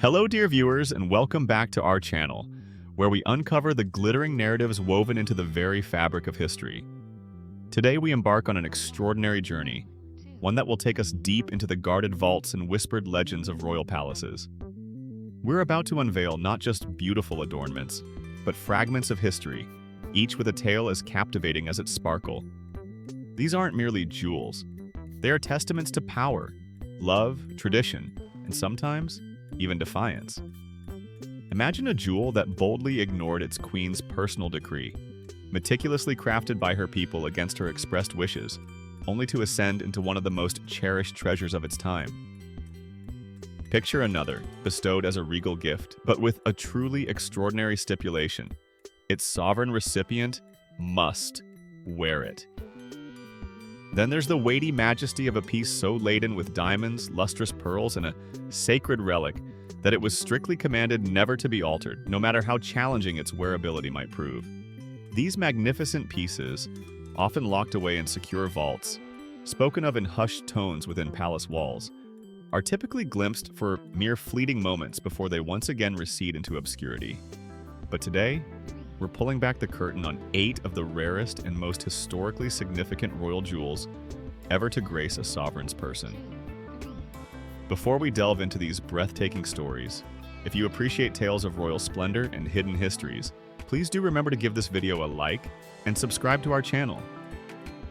Hello, dear viewers, and welcome back to our channel, where we uncover the glittering narratives woven into the very fabric of history. Today, we embark on an extraordinary journey, one that will take us deep into the guarded vaults and whispered legends of royal palaces. We're about to unveil not just beautiful adornments, but fragments of history, each with a tale as captivating as its sparkle. These aren't merely jewels. They are testaments to power, love, tradition, and sometimes even defiance. Imagine a jewel that boldly ignored its queen's personal decree, meticulously crafted by her people against her expressed wishes, only to ascend into one of the most cherished treasures of its time. Picture another, bestowed as a regal gift, but with a truly extraordinary stipulation. Its sovereign recipient must wear it. Then there's the weighty majesty of a piece so laden with diamonds, lustrous pearls, and a sacred relic that it was strictly commanded never to be altered, no matter how challenging its wearability might prove. These magnificent pieces, often locked away in secure vaults, spoken of in hushed tones within palace walls, are typically glimpsed for mere fleeting moments before they once again recede into obscurity. But today, we're pulling back the curtain on 8 of the rarest and most historically significant royal jewels ever to grace a sovereign's person. Before we delve into these breathtaking stories, if you appreciate tales of royal splendor and hidden histories, please do remember to give this video a like and subscribe to our channel.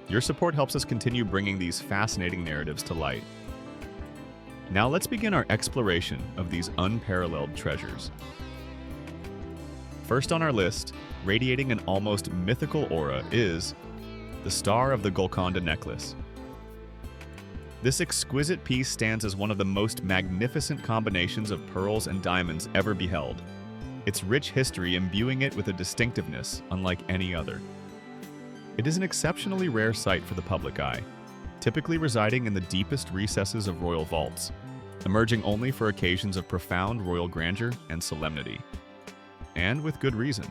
Your support helps us continue bringing these fascinating narratives to light. Now let's begin our exploration of these unparalleled treasures. First on our list, radiating an almost mythical aura, is the Star of the Golconda necklace. This exquisite piece stands as one of the most magnificent combinations of pearls and diamonds ever beheld, its rich history imbuing it with a distinctiveness unlike any other. It is an exceptionally rare sight for the public eye, typically residing in the deepest recesses of royal vaults, emerging only for occasions of profound royal grandeur and solemnity. And with good reason.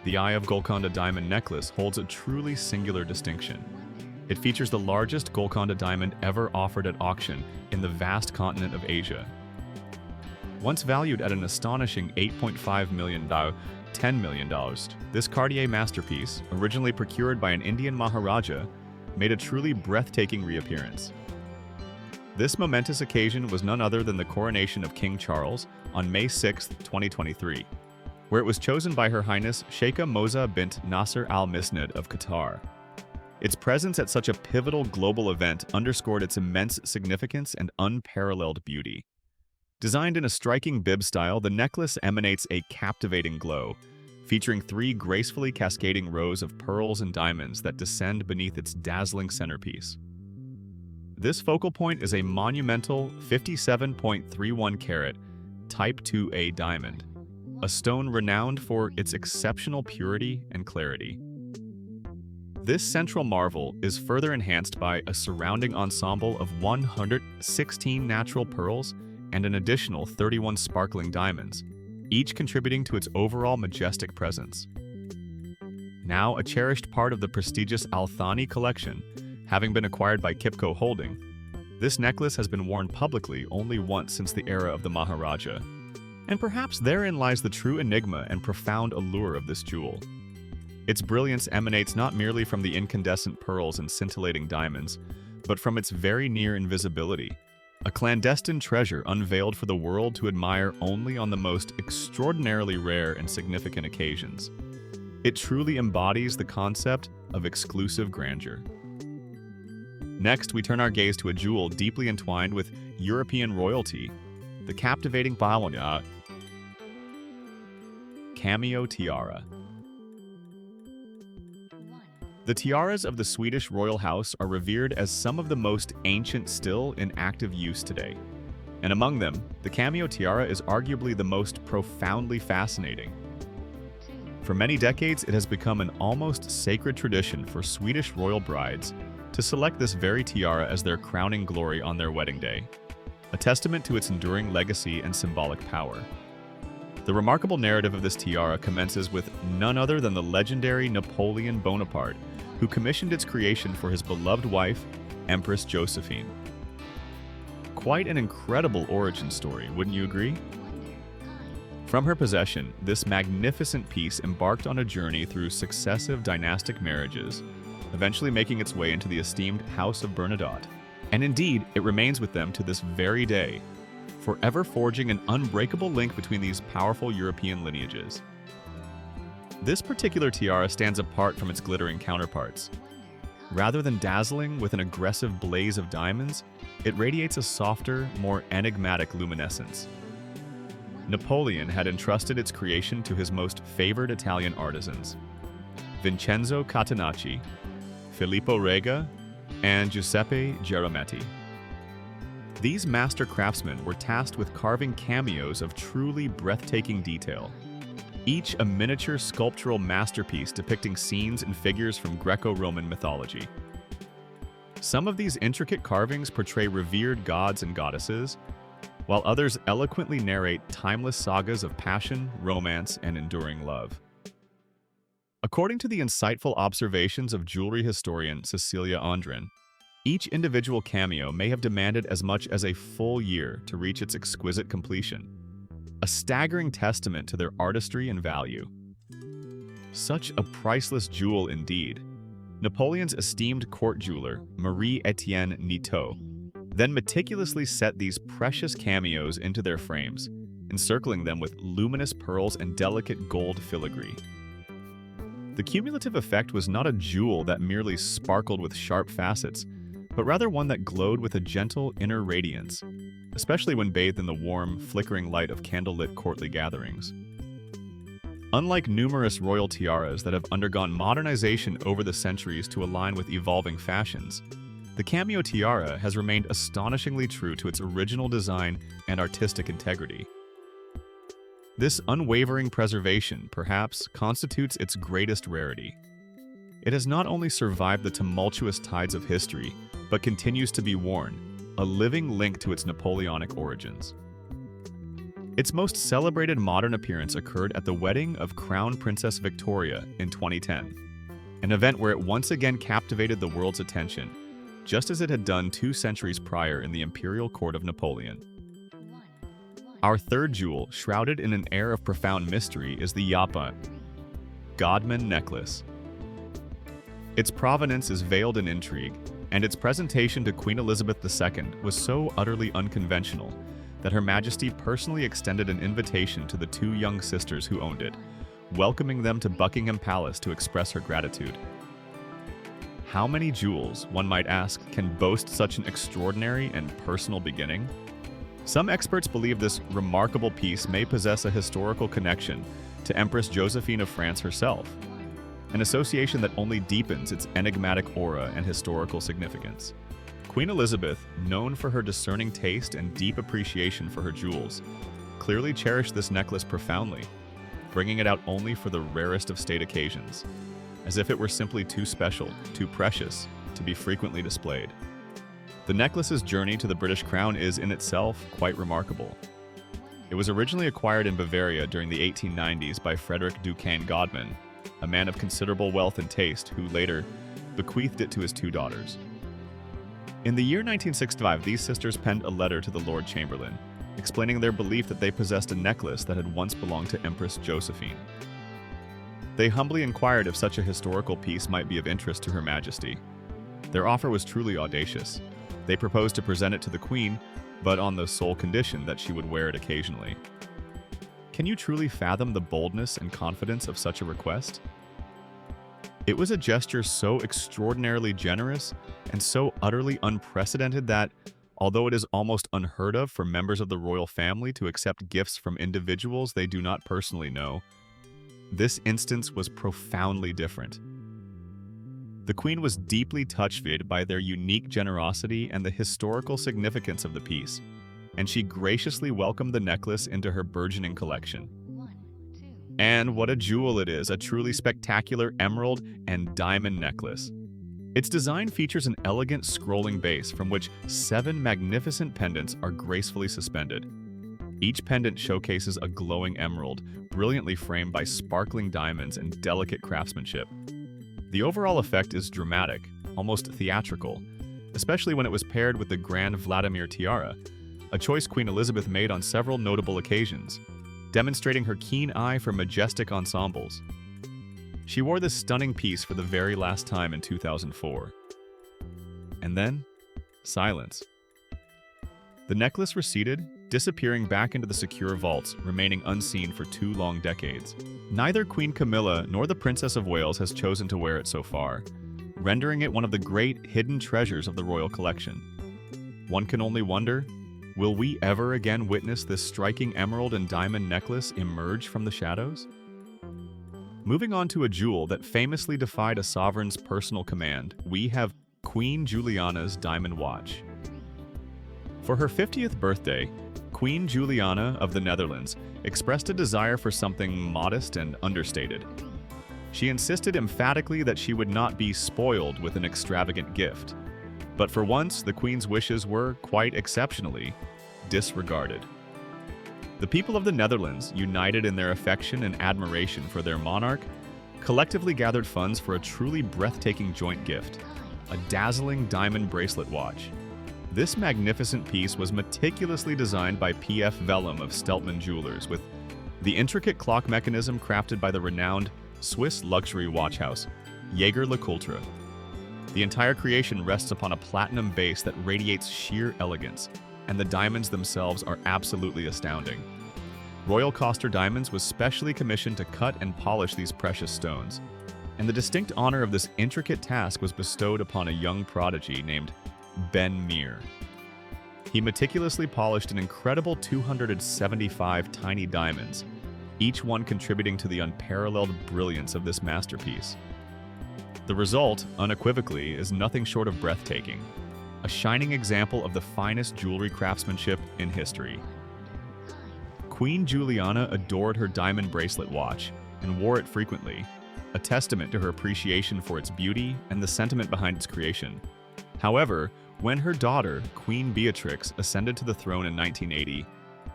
The Eye of Golconda diamond necklace holds a truly singular distinction. It features the largest Golconda diamond ever offered at auction in the vast continent of Asia. Once valued at an astonishing $8.5 million, $10 million, this Cartier masterpiece, originally procured by an Indian Maharaja, made a truly breathtaking reappearance. This momentous occasion was none other than the coronation of King Charles on May 6, 2023. Where it was chosen by Her Highness Sheikha Moza bint Nasser Al Misnad of Qatar. Its presence at such a pivotal global event underscored its immense significance and unparalleled beauty. Designed in a striking bib style, the necklace emanates a captivating glow, featuring 3 gracefully cascading rows of pearls and diamonds that descend beneath its dazzling centerpiece. This focal point is a monumental 57.31 carat Type 2A diamond, a stone renowned for its exceptional purity and clarity. This central marvel is further enhanced by a surrounding ensemble of 116 natural pearls and an additional 31 sparkling diamonds, each contributing to its overall majestic presence. Now a cherished part of the prestigious Al Thani collection, having been acquired by Kipco Holding, this necklace has been worn publicly only once since the era of the Maharaja. And perhaps therein lies the true enigma and profound allure of this jewel. Its brilliance emanates not merely from the incandescent pearls and scintillating diamonds, but from its very near invisibility, a clandestine treasure unveiled for the world to admire only on the most extraordinarily rare and significant occasions. It truly embodies the concept of exclusive grandeur. Next, we turn our gaze to a jewel deeply entwined with European royalty, the captivating cameo tiara. The tiaras of the Swedish royal house are revered as some of the most ancient still in active use today. And among them, the cameo tiara is arguably the most profoundly fascinating. For many decades, it has become an almost sacred tradition for Swedish royal brides to select this very tiara as their crowning glory on their wedding day, a testament to its enduring legacy and symbolic power. The remarkable narrative of this tiara commences with none other than the legendary Napoleon Bonaparte, who commissioned its creation for his beloved wife, Empress Josephine. Quite an incredible origin story, wouldn't you agree? From her possession, this magnificent piece embarked on a journey through successive dynastic marriages, eventually making its way into the esteemed House of Bernadotte. And indeed, it remains with them to this very day, forever forging an unbreakable link between these powerful European lineages. This particular tiara stands apart from its glittering counterparts. Rather than dazzling with an aggressive blaze of diamonds, it radiates a softer, more enigmatic luminescence. Napoleon had entrusted its creation to his most favored Italian artisans, Vincenzo Catenacci, Filippo Rega, and Giuseppe Gerometti. These master craftsmen were tasked with carving cameos of truly breathtaking detail, each a miniature sculptural masterpiece depicting scenes and figures from Greco-Roman mythology. Some of these intricate carvings portray revered gods and goddesses, while others eloquently narrate timeless sagas of passion, romance, and enduring love. According to the insightful observations of jewelry historian Cecilia Andrin, each individual cameo may have demanded as much as a full year to reach its exquisite completion, a staggering testament to their artistry and value. Such a priceless jewel indeed. Napoleon's esteemed court jeweler, Marie-Étienne Niteau, then meticulously set these precious cameos into their frames, encircling them with luminous pearls and delicate gold filigree. The cumulative effect was not a jewel that merely sparkled with sharp facets, but rather one that glowed with a gentle inner radiance, especially when bathed in the warm, flickering light of candlelit courtly gatherings. Unlike numerous royal tiaras that have undergone modernization over the centuries to align with evolving fashions, the cameo tiara has remained astonishingly true to its original design and artistic integrity. This unwavering preservation, perhaps, constitutes its greatest rarity. It has not only survived the tumultuous tides of history, but continues to be worn, a living link to its Napoleonic origins. Its most celebrated modern appearance occurred at the wedding of Crown Princess Victoria in 2010, an event where it once again captivated the world's attention, just as it had done 2 centuries prior in the imperial court of Napoleon. Our third jewel, shrouded in an air of profound mystery, is the Yapa Godman necklace. Its provenance is veiled in intrigue, and its presentation to Queen Elizabeth II was so utterly unconventional that Her Majesty personally extended an invitation to the 2 young sisters who owned it, welcoming them to Buckingham Palace to express her gratitude. How many jewels, one might ask, can boast such an extraordinary and personal beginning? Some experts believe this remarkable piece may possess a historical connection to Empress Josephine of France herself, an association that only deepens its enigmatic aura and historical significance. Queen Elizabeth, known for her discerning taste and deep appreciation for her jewels, clearly cherished this necklace profoundly, bringing it out only for the rarest of state occasions, as if it were simply too special, too precious, to be frequently displayed. The necklace's journey to the British crown is, in itself, quite remarkable. It was originally acquired in Bavaria during the 1890s by Frederick Duquesne Godman, a man of considerable wealth and taste who later bequeathed it to his 2 daughters. In the year 1965, these sisters penned a letter to the Lord Chamberlain, explaining their belief that they possessed a necklace that had once belonged to Empress Josephine. They humbly inquired if such a historical piece might be of interest to Her Majesty. Their offer was truly audacious. They proposed to present it to the Queen, but on the sole condition that she would wear it occasionally. Can you truly fathom the boldness and confidence of such a request? It was a gesture so extraordinarily generous and so utterly unprecedented that, although it is almost unheard of for members of the royal family to accept gifts from individuals they do not personally know, this instance was profoundly different. The Queen was deeply touched by their unique generosity and the historical significance of the piece, and she graciously welcomed the necklace into her burgeoning collection. And what a jewel it is, a truly spectacular emerald and diamond necklace. Its design features an elegant scrolling base from which 7 magnificent pendants are gracefully suspended. Each pendant showcases a glowing emerald, brilliantly framed by sparkling diamonds and delicate craftsmanship. The overall effect is dramatic, almost theatrical, especially when it was paired with the Grand Vladimir tiara, a choice Queen Elizabeth made on several notable occasions, demonstrating her keen eye for majestic ensembles. She wore this stunning piece for the very last time in 2004. And then, silence. The necklace receded, disappearing back into the secure vaults, remaining unseen for 2 long decades. Neither Queen Camilla nor the Princess of Wales has chosen to wear it so far, rendering it one of the great hidden treasures of the royal collection. One can only wonder, will we ever again witness this striking emerald and diamond necklace emerge from the shadows? Moving on to a jewel that famously defied a sovereign's personal command, we have Queen Juliana's diamond watch. For her 50th birthday, Queen Juliana of the Netherlands expressed a desire for something modest and understated. She insisted emphatically that she would not be spoiled with an extravagant gift. But for once, the Queen's wishes were, quite exceptionally, disregarded. The people of the Netherlands, united in their affection and admiration for their monarch, collectively gathered funds for a truly breathtaking joint gift, a dazzling diamond bracelet watch. This magnificent piece was meticulously designed by P.F. Vellum of Steltman Jewelers, with the intricate clock mechanism crafted by the renowned Swiss luxury watch house, Jaeger-LeCoultre. The entire creation rests upon a platinum base that radiates sheer elegance, and the diamonds themselves are absolutely astounding. Royal Coster Diamonds was specially commissioned to cut and polish these precious stones, and the distinct honor of this intricate task was bestowed upon a young prodigy named Ben Meer. He meticulously polished an incredible 275 tiny diamonds, each one contributing to the unparalleled brilliance of this masterpiece. The result, unequivocally, is nothing short of breathtaking, a shining example of the finest jewelry craftsmanship in history. Queen Juliana adored her diamond bracelet watch and wore it frequently, a testament to her appreciation for its beauty and the sentiment behind its creation. However, when her daughter, Queen Beatrix, ascended to the throne in 1980,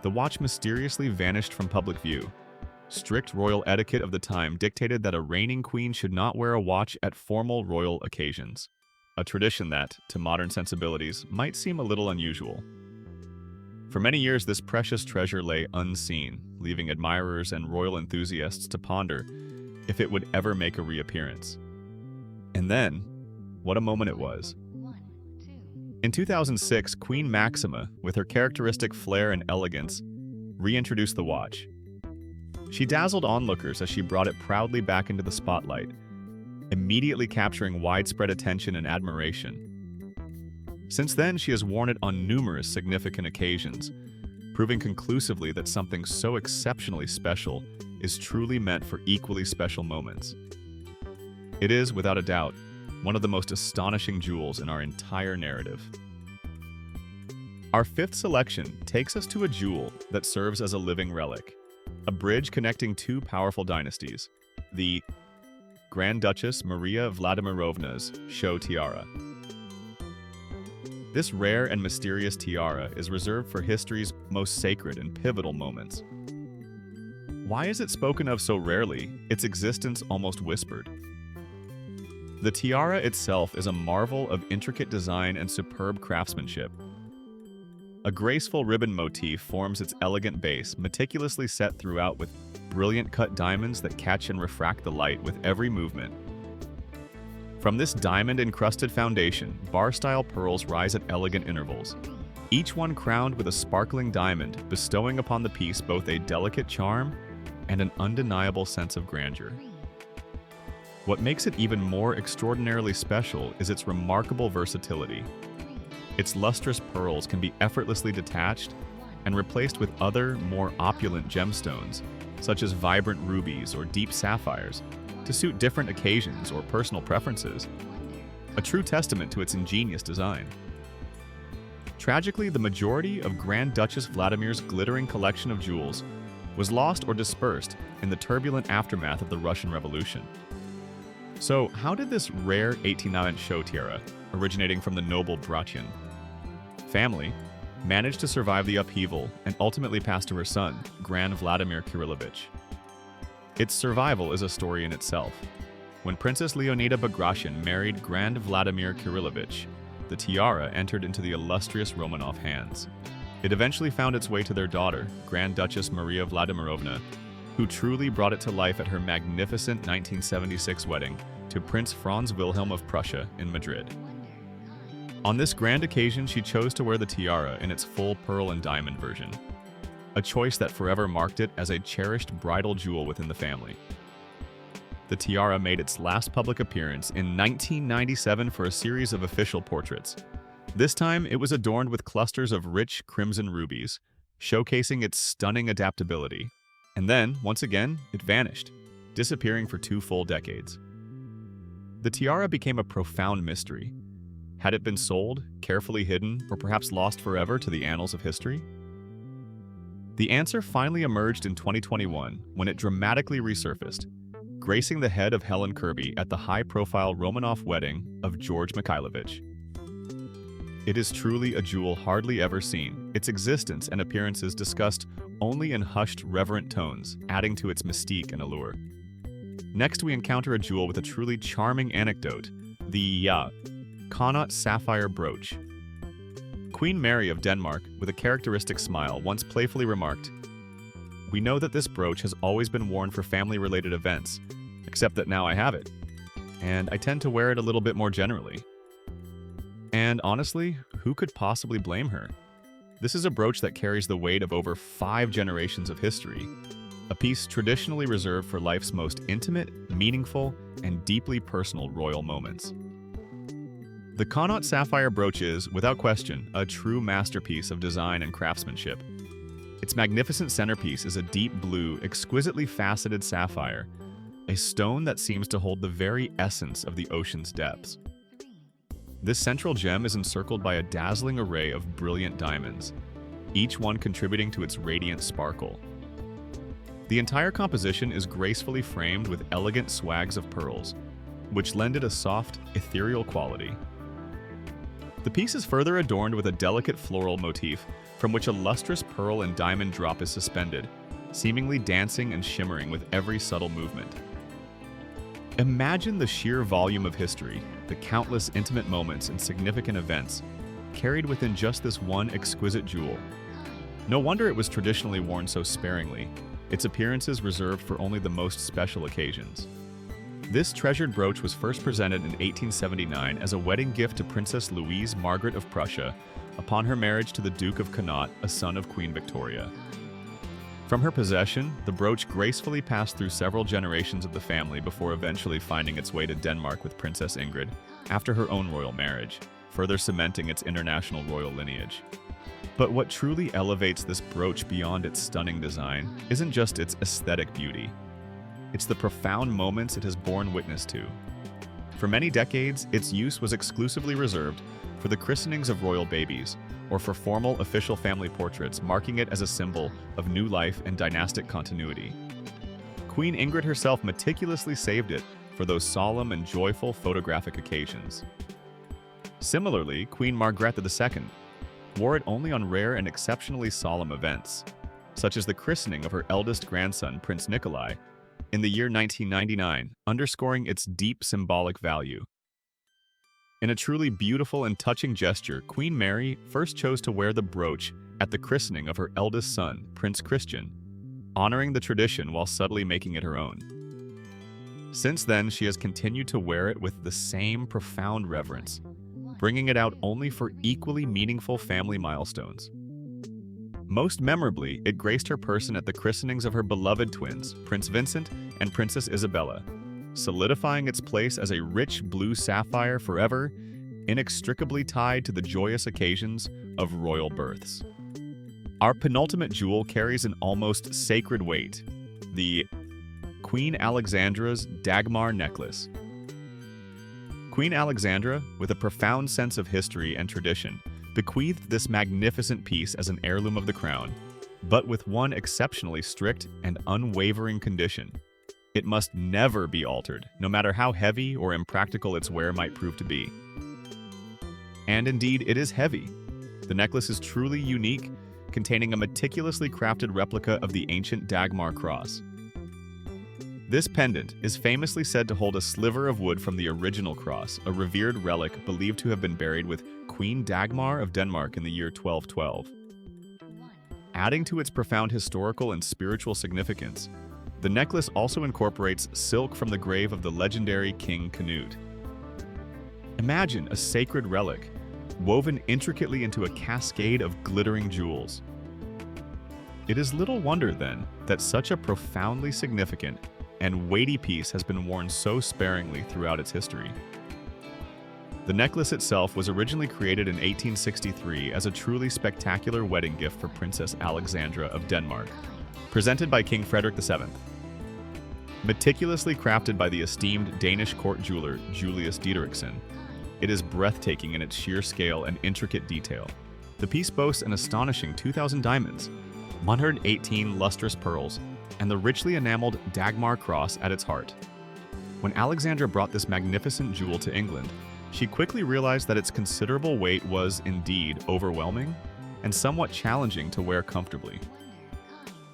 the watch mysteriously vanished from public view. Strict royal etiquette of the time dictated that a reigning queen should not wear a watch at formal royal occasions, a tradition that, to modern sensibilities, might seem a little unusual. For many years, this precious treasure lay unseen, leaving admirers and royal enthusiasts to ponder if it would ever make a reappearance. And then, what a moment it was. In 2006, Queen Maxima, with her characteristic flair and elegance, reintroduced the watch. She dazzled onlookers as she brought it proudly back into the spotlight, immediately capturing widespread attention and admiration. Since then, she has worn it on numerous significant occasions, proving conclusively that something so exceptionally special is truly meant for equally special moments. It is, without a doubt, one of the most astonishing jewels in our entire narrative. Our fifth selection takes us to a jewel that serves as a living relic, a bridge connecting 2 powerful dynasties, the Grand Duchess Maria Vladimirovna's show tiara. This rare and mysterious tiara is reserved for history's most sacred and pivotal moments. Why is it spoken of so rarely, its existence almost whispered? The tiara itself is a marvel of intricate design and superb craftsmanship. A graceful ribbon motif forms its elegant base, meticulously set throughout with brilliant cut diamonds that catch and refract the light with every movement. From this diamond-encrusted foundation, bar-style pearls rise at elegant intervals, each one crowned with a sparkling diamond, bestowing upon the piece both a delicate charm and an undeniable sense of grandeur. What makes it even more extraordinarily special is its remarkable versatility. Its lustrous pearls can be effortlessly detached and replaced with other, more opulent gemstones, such as vibrant rubies or deep sapphires, to suit different occasions or personal preferences, a true testament to its ingenious design. Tragically, the majority of Grand Duchess Vladimir's glittering collection of jewels was lost or dispersed in the turbulent aftermath of the Russian Revolution. So, how did this rare 18-ounce show tiara, originating from the noble Brachian family, manage to survive the upheaval and ultimately pass to her son, Grand Vladimir Kirillovich? Its survival is a story in itself. When Princess Leonida Bagration married Grand Vladimir Kirillovich, the tiara entered into the illustrious Romanov hands. It eventually found its way to their daughter, Grand Duchess Maria Vladimirovna, who truly brought it to life at her magnificent 1976 wedding to Prince Franz Wilhelm of Prussia in Madrid. On this grand occasion, she chose to wear the tiara in its full pearl and diamond version, a choice that forever marked it as a cherished bridal jewel within the family. The tiara made its last public appearance in 1997 for a series of official portraits. This time, it was adorned with clusters of rich crimson rubies, showcasing its stunning adaptability. And then, once again, it vanished, disappearing for 2 full decades. The tiara became a profound mystery. Had it been sold, carefully hidden, or perhaps lost forever to the annals of history? The answer finally emerged in 2021 when it dramatically resurfaced, gracing the head of Helen Kirby at the high-profile Romanov wedding of George Mikhailovich. It is truly a jewel hardly ever seen, its existence and appearances discussed only in hushed, reverent tones, adding to its mystique and allure. Next, we encounter a jewel with a truly charming anecdote, the Connaught sapphire brooch. Queen Mary of Denmark, with a characteristic smile, once playfully remarked, "We know that this brooch has always been worn for family-related events, except that now I have it, and I tend to wear it a little bit more generally." And honestly, who could possibly blame her? This is a brooch that carries the weight of over 5 generations of history, a piece traditionally reserved for life's most intimate, meaningful, and deeply personal royal moments. The Connaught sapphire brooch is, without question, a true masterpiece of design and craftsmanship. Its magnificent centerpiece is a deep blue, exquisitely faceted sapphire, a stone that seems to hold the very essence of the ocean's depths. This central gem is encircled by a dazzling array of brilliant diamonds, each one contributing to its radiant sparkle. The entire composition is gracefully framed with elegant swags of pearls, which lend it a soft, ethereal quality. The piece is further adorned with a delicate floral motif from which a lustrous pearl and diamond drop is suspended, seemingly dancing and shimmering with every subtle movement. Imagine the sheer volume of history, the countless intimate moments and significant events carried within just this one exquisite jewel. No wonder it was traditionally worn so sparingly, its appearances reserved for only the most special occasions. This treasured brooch was first presented in 1879 as a wedding gift to Princess Louise Margaret of Prussia upon her marriage to the Duke of Connaught, a son of Queen Victoria. From her possession, the brooch gracefully passed through several generations of the family before eventually finding its way to Denmark with Princess Ingrid after her own royal marriage, further cementing its international royal lineage. But what truly elevates this brooch beyond its stunning design isn't just its aesthetic beauty. It's the profound moments it has borne witness to. For many decades, its use was exclusively reserved for the christenings of royal babies, or for formal official family portraits, marking it as a symbol of new life and dynastic continuity. Queen Ingrid herself meticulously saved it for those solemn and joyful photographic occasions. Similarly, Queen Margrethe II wore it only on rare and exceptionally solemn events, such as the christening of her eldest grandson, Prince Nikolai, in the year 1999, underscoring its deep symbolic value. In a truly beautiful and touching gesture, Queen Mary first chose to wear the brooch at the christening of her eldest son, Prince Christian, honoring the tradition while subtly making it her own. Since then, she has continued to wear it with the same profound reverence, bringing it out only for equally meaningful family milestones. Most memorably, it graced her person at the christenings of her beloved twins, Prince Vincent and Princess Isabella, solidifying its place as a rich blue sapphire forever, inextricably tied to the joyous occasions of royal births. Our penultimate jewel carries an almost sacred weight, the Queen Alexandra's Dagmar necklace. Queen Alexandra, with a profound sense of history and tradition, bequeathed this magnificent piece as an heirloom of the crown, but with one exceptionally strict and unwavering condition. It must never be altered, no matter how heavy or impractical its wear might prove to be. And indeed, it is heavy. The necklace is truly unique, containing a meticulously crafted replica of the ancient Dagmar cross. This pendant is famously said to hold a sliver of wood from the original cross, a revered relic believed to have been buried with Queen Dagmar of Denmark in the year 1212. Adding to its profound historical and spiritual significance, the necklace also incorporates silk from the grave of the legendary King Canute. Imagine a sacred relic, woven intricately into a cascade of glittering jewels. It is little wonder, then, that such a profoundly significant and weighty piece has been worn so sparingly throughout its history. The necklace itself was originally created in 1863 as a truly spectacular wedding gift for Princess Alexandra of Denmark, presented by King Frederick VII. Meticulously crafted by the esteemed Danish court jeweler Julius Dideriksen, it is breathtaking in its sheer scale and intricate detail. The piece boasts an astonishing 2,000 diamonds, 118 lustrous pearls, and the richly enameled Dagmar cross at its heart. When Alexandra brought this magnificent jewel to England, she quickly realized that its considerable weight was indeed overwhelming and somewhat challenging to wear comfortably.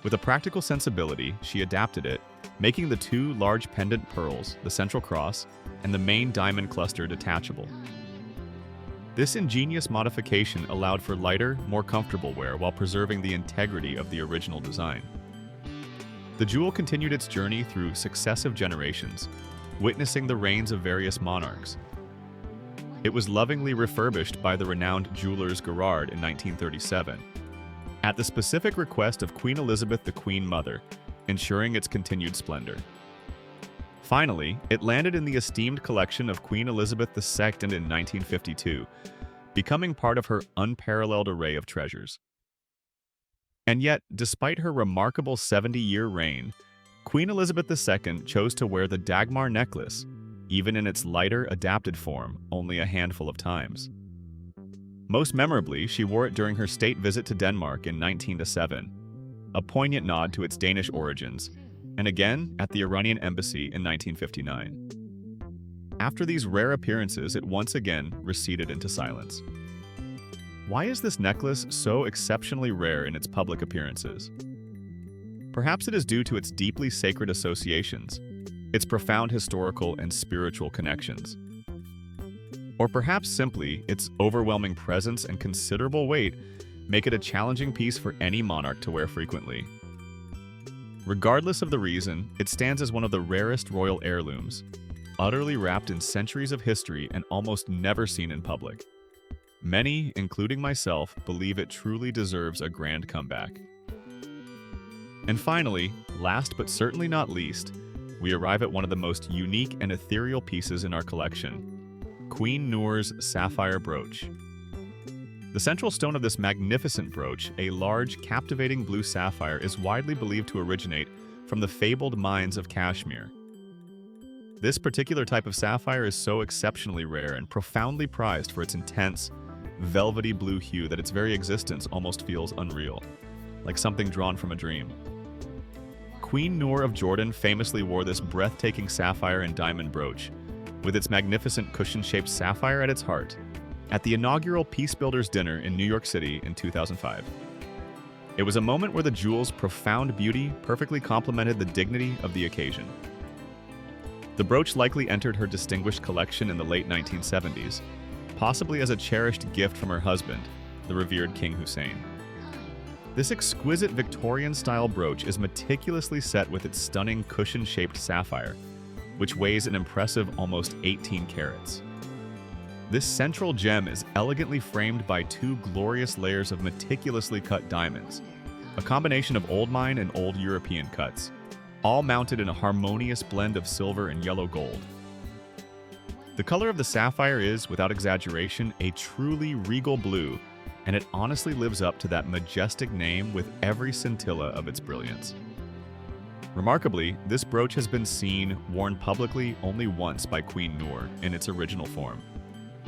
With a practical sensibility, she adapted it, making the two large pendant pearls, the central cross, and the main diamond cluster detachable. This ingenious modification allowed for lighter, more comfortable wear while preserving the integrity of the original design. The jewel continued its journey through successive generations, witnessing the reigns of various monarchs. It was lovingly refurbished by the renowned jewelers Gerard in 1937, at the specific request of Queen Elizabeth the Queen Mother, ensuring its continued splendor. Finally, it landed in the esteemed collection of Queen Elizabeth II in 1952, becoming part of her unparalleled array of treasures. And yet, despite her remarkable 70-year reign, Queen Elizabeth II chose to wear the Dagmar necklace, even in its lighter, adapted form, only a handful of times. Most memorably, she wore it during her state visit to Denmark in 1907, a poignant nod to its Danish origins, and again at the Iranian embassy in 1959. After these rare appearances, it once again receded into silence. Why is this necklace so exceptionally rare in its public appearances? Perhaps it is due to its deeply sacred associations, its profound historical and spiritual connections. Or perhaps simply its overwhelming presence and considerable weight make it a challenging piece for any monarch to wear frequently. Regardless of the reason, it stands as one of the rarest royal heirlooms, utterly wrapped in centuries of history and almost never seen in public. Many, including myself, believe it truly deserves a grand comeback. And finally, last but certainly not least, we arrive at one of the most unique and ethereal pieces in our collection, Queen Noor's sapphire brooch. The central stone of this magnificent brooch, a large, captivating blue sapphire, is widely believed to originate from the fabled mines of Kashmir. This particular type of sapphire is so exceptionally rare and profoundly prized for its intense, velvety blue hue that its very existence almost feels unreal, like something drawn from a dream. Queen Noor of Jordan famously wore this breathtaking sapphire and diamond brooch, with its magnificent cushion-shaped sapphire at its heart, at the inaugural Peace Builders Dinner in New York City in 2005. It was a moment where the jewel's profound beauty perfectly complemented the dignity of the occasion. The brooch likely entered her distinguished collection in the late 1970s, possibly as a cherished gift from her husband, the revered King Hussein. This exquisite Victorian-style brooch is meticulously set with its stunning cushion-shaped sapphire, which weighs an impressive almost 18 carats. This central gem is elegantly framed by two glorious layers of meticulously cut diamonds, a combination of old mine and old European cuts, all mounted in a harmonious blend of silver and yellow gold. The color of the sapphire is, without exaggeration, a truly regal blue, and it honestly lives up to that majestic name with every scintilla of its brilliance. Remarkably, this brooch has been seen worn publicly only once by Queen Noor in its original form.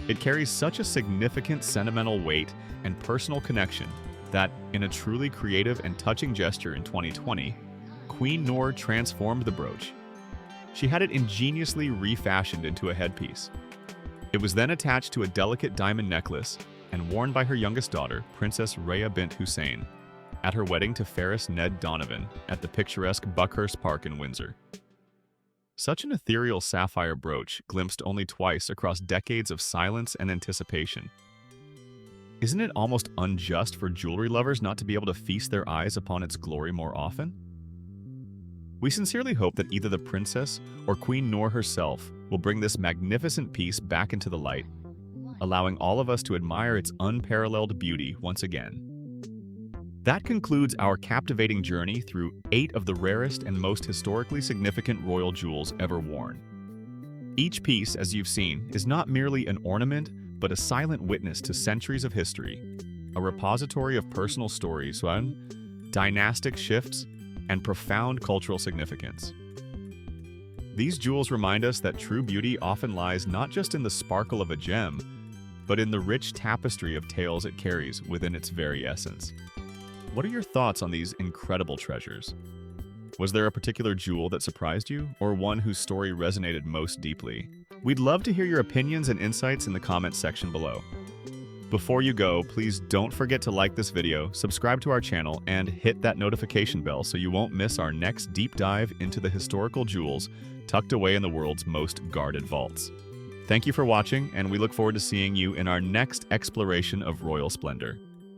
It carries such a significant sentimental weight and personal connection that, in a truly creative and touching gesture in 2020, Queen Noor transformed the brooch. She had it ingeniously refashioned into a headpiece. It was then attached to a delicate diamond necklace and worn by her youngest daughter, Princess Rhea bint Hussein, at her wedding to Ferris Ned Donovan at the picturesque Buckhurst Park in Windsor. Such an ethereal sapphire brooch glimpsed only twice across decades of silence and anticipation. Isn't it almost unjust for jewelry lovers not to be able to feast their eyes upon its glory more often? We sincerely hope that either the princess or Queen Noor herself will bring this magnificent piece back into the light, allowing all of us to admire its unparalleled beauty once again. That concludes our captivating journey through 8 of the rarest and most historically significant royal jewels ever worn. Each piece, as you've seen, is not merely an ornament, but a silent witness to centuries of history, a repository of personal stories, dynastic shifts, and profound cultural significance. These jewels remind us that true beauty often lies not just in the sparkle of a gem, but in the rich tapestry of tales it carries within its very essence. What are your thoughts on these incredible treasures? Was there a particular jewel that surprised you, or one whose story resonated most deeply? We'd love to hear your opinions and insights in the comments section below. Before you go, please don't forget to like this video, subscribe to our channel, and hit that notification bell so you won't miss our next deep dive into the historical jewels tucked away in the world's most guarded vaults. Thank you for watching, and we look forward to seeing you in our next exploration of royal splendor.